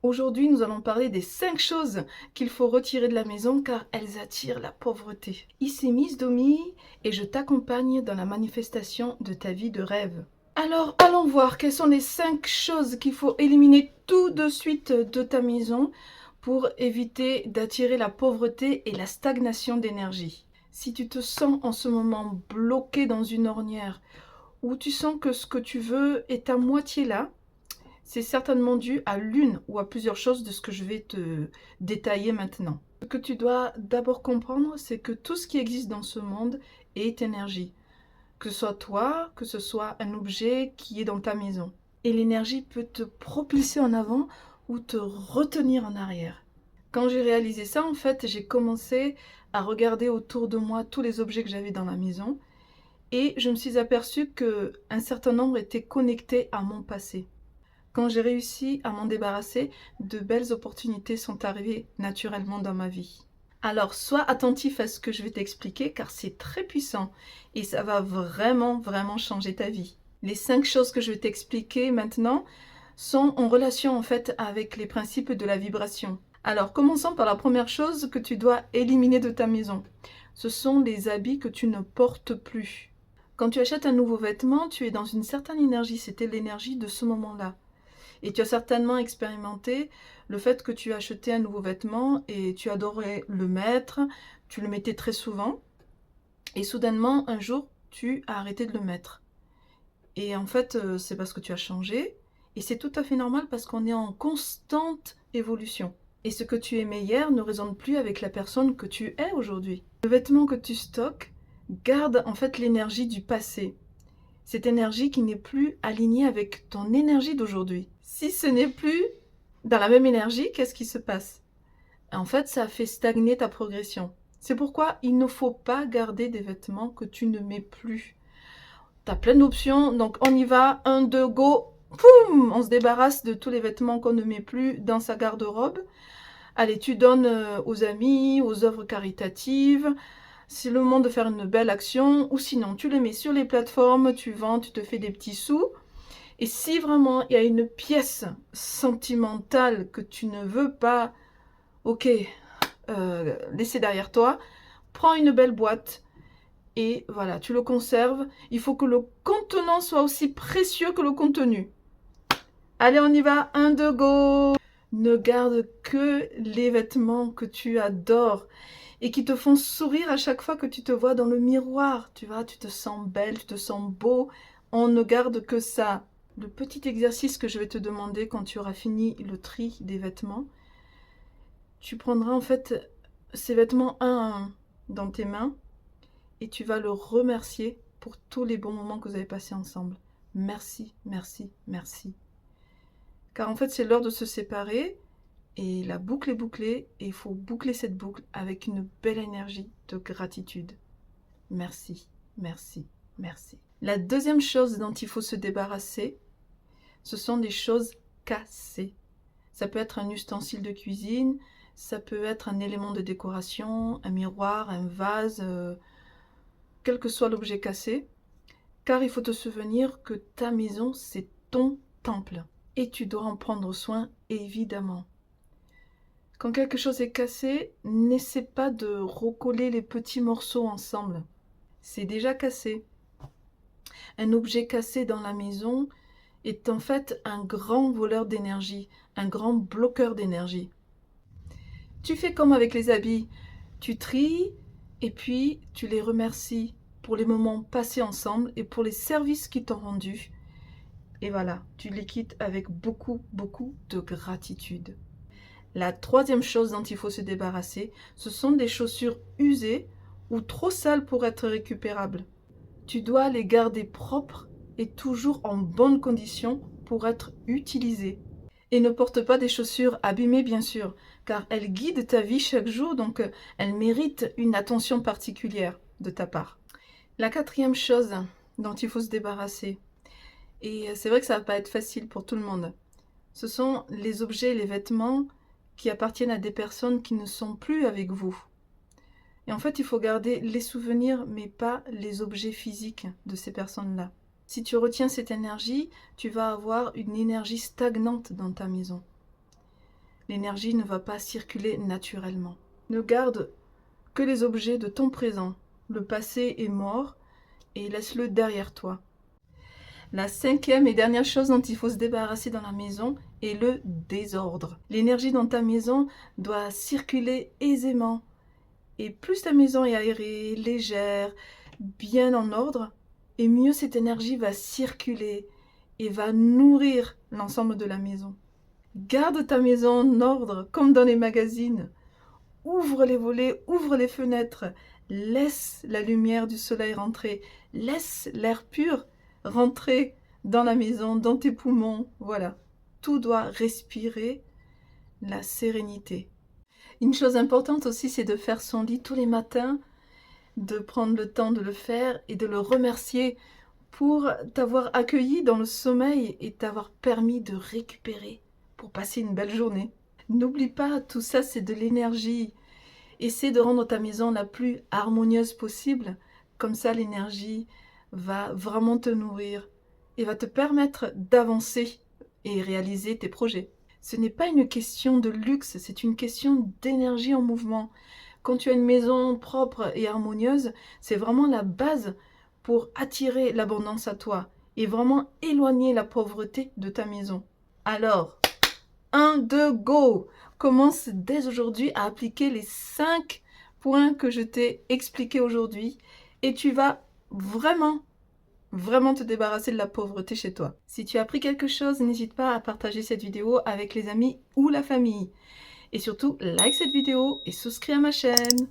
Aujourd'hui, nous allons parler des 5 choses qu'il faut retirer de la maison car elles attirent la pauvreté. Ici Miss Domi et je t'accompagne dans la manifestation de ta vie de rêve. Alors, allons voir quelles sont les 5 choses qu'il faut éliminer tout de suite de ta maison pour éviter d'attirer la pauvreté et la stagnation d'énergie. Si tu te sens en ce moment bloqué dans une ornière ou tu sens que ce que tu veux est à moitié là, c'est certainement dû à l'une ou à plusieurs choses de ce que je vais te détailler maintenant. Ce que tu dois d'abord comprendre, c'est que tout ce qui existe dans ce monde est énergie. Que ce soit toi, que ce soit un objet qui est dans ta maison. Et l'énergie peut te propulser en avant ou te retenir en arrière. Quand j'ai réalisé ça, en fait, j'ai commencé à regarder autour de moi tous les objets que j'avais dans la maison et je me suis aperçue qu'un certain nombre étaient connectés à mon passé. Quand j'ai réussi à m'en débarrasser, de belles opportunités sont arrivées naturellement dans ma vie. Alors, sois attentif à ce que je vais t'expliquer car c'est très puissant et ça va vraiment changer ta vie. Les 5 choses que je vais t'expliquer maintenant sont en relation en fait avec les principes de la vibration. Alors, commençons par la première chose que tu dois éliminer de ta maison. Ce sont les habits que tu ne portes plus. Quand tu achètes un nouveau vêtement, tu es dans une certaine énergie, c'était l'énergie de ce moment-là. Et tu as certainement expérimenté le fait que tu as acheté un nouveau vêtement et tu adorais le mettre, tu le mettais très souvent, et soudainement, un jour, tu as arrêté de le mettre. Et en fait, c'est parce que tu as changé, et c'est tout à fait normal parce qu'on est en constante évolution. Et ce que tu aimais hier ne résonne plus avec la personne que tu es aujourd'hui. Le vêtement que tu stockes garde en fait l'énergie du passé. Cette énergie qui n'est plus alignée avec ton énergie d'aujourd'hui. Si ce n'est plus dans la même énergie, qu'est-ce qui se passe? En fait, ça fait stagner ta progression. C'est pourquoi il ne faut pas garder des vêtements que tu ne mets plus. Tu as plein d'options, donc on y va, 1, 2, go, poum, on se débarrasse de tous les vêtements qu'on ne met plus dans sa garde-robe. Allez, tu donnes aux amis, aux œuvres caritatives. C'est le moment de faire une belle action, ou sinon tu les mets sur les plateformes, tu vends, tu te fais des petits sous. Et si vraiment il y a une pièce sentimentale que tu ne veux pas, ok, laisser derrière toi, prends une belle boîte et voilà, tu le conserves. Il faut que le contenant soit aussi précieux que le contenu. Allez, on y va, 1, 2, go! Ne garde que les vêtements que tu adores et qui te font sourire à chaque fois que tu te vois dans le miroir. Tu vois, tu te sens belle, tu te sens beau. On ne garde que ça. Le petit exercice que je vais te demander quand tu auras fini le tri des vêtements, tu prendras en fait ces vêtements un à un dans tes mains et tu vas le remercier pour tous les bons moments que vous avez passés ensemble. Merci, merci, merci. Car en fait, c'est l'heure de se séparer et la boucle est bouclée et il faut boucler cette boucle avec une belle énergie de gratitude. Merci, merci, merci. La deuxième chose dont il faut se débarrasser, ce sont des choses cassées. Ça peut être un ustensile de cuisine, ça peut être un élément de décoration, un miroir, un vase, quel que soit l'objet cassé. Car il faut te souvenir que ta maison, c'est ton temple. Et tu dois en prendre soin, évidemment. Quand quelque chose est cassé, n'essaie pas de recoller les petits morceaux ensemble. C'est déjà cassé. Un objet cassé dans la maison est en fait un grand voleur d'énergie, un grand bloqueur d'énergie. Tu fais comme avec les habits, tu tries et puis tu les remercies pour les moments passés ensemble et pour les services qu'ils t'ont rendus. Et voilà, tu les quittes avec beaucoup de gratitude. La troisième chose dont il faut se débarrasser, ce sont des chaussures usées ou trop sales pour être récupérables. Tu dois les garder propres et toujours en bonne condition pour être utilisées. Et ne porte pas des chaussures abîmées bien sûr, car elles guident ta vie chaque jour, donc elles méritent une attention particulière de ta part. La quatrième chose dont il faut se débarrasser, et c'est vrai que ça va pas être facile pour tout le monde, ce sont les objets et les vêtements qui appartiennent à des personnes qui ne sont plus avec vous. Et en fait, il faut garder les souvenirs, mais pas les objets physiques de ces personnes-là. Si tu retiens cette énergie, tu vas avoir une énergie stagnante dans ta maison. l'énergie ne va pas circuler naturellement. Ne garde que les objets de ton présent. Le passé est mort et laisse-le derrière toi. La cinquième et dernière chose dont il faut se débarrasser dans la maison est le désordre. L'énergie dans ta maison doit circuler aisément. Et plus ta maison est aérée, légère, bien en ordre, et mieux cette énergie va circuler et va nourrir l'ensemble de la maison. Garde ta maison en ordre, comme dans les magazines. Ouvre les volets, ouvre les fenêtres, laisse la lumière du soleil rentrer, laisse l'air pur rentrer dans la maison, dans tes poumons. Voilà, tout doit respirer la sérénité. Une chose importante aussi, c'est de faire son lit tous les matins, de prendre le temps de le faire et de le remercier pour t'avoir accueilli dans le sommeil et t'avoir permis de récupérer pour passer une belle journée. N'oublie pas, tout ça c'est de l'énergie. Essaie de rendre ta maison la plus harmonieuse possible. Comme ça, l'énergie va vraiment te nourrir et va te permettre d'avancer et réaliser tes projets. Ce n'est pas une question de luxe, c'est une question d'énergie en mouvement. Quand tu as une maison propre et harmonieuse, c'est vraiment la base pour attirer l'abondance à toi et vraiment éloigner la pauvreté de ta maison. Alors, 1, 2, go! Commence dès aujourd'hui à appliquer les 5 points que je t'ai expliqués aujourd'hui et tu vas vraiment te débarrasser de la pauvreté chez toi. Si tu as appris quelque chose, n'hésite pas à partager cette vidéo avec les amis ou la famille. Et surtout, like cette vidéo et souscris à ma chaîne.